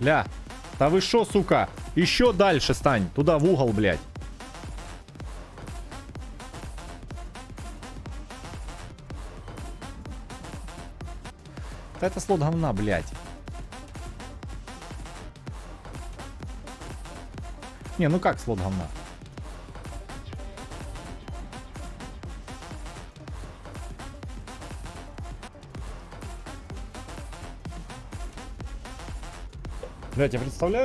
Ля. Да вы шо, сука? Еще дальше стань. Туда, в угол, блядь. Да это слот говна, блядь. Не, ну как слот говна? Блядь, я представляю.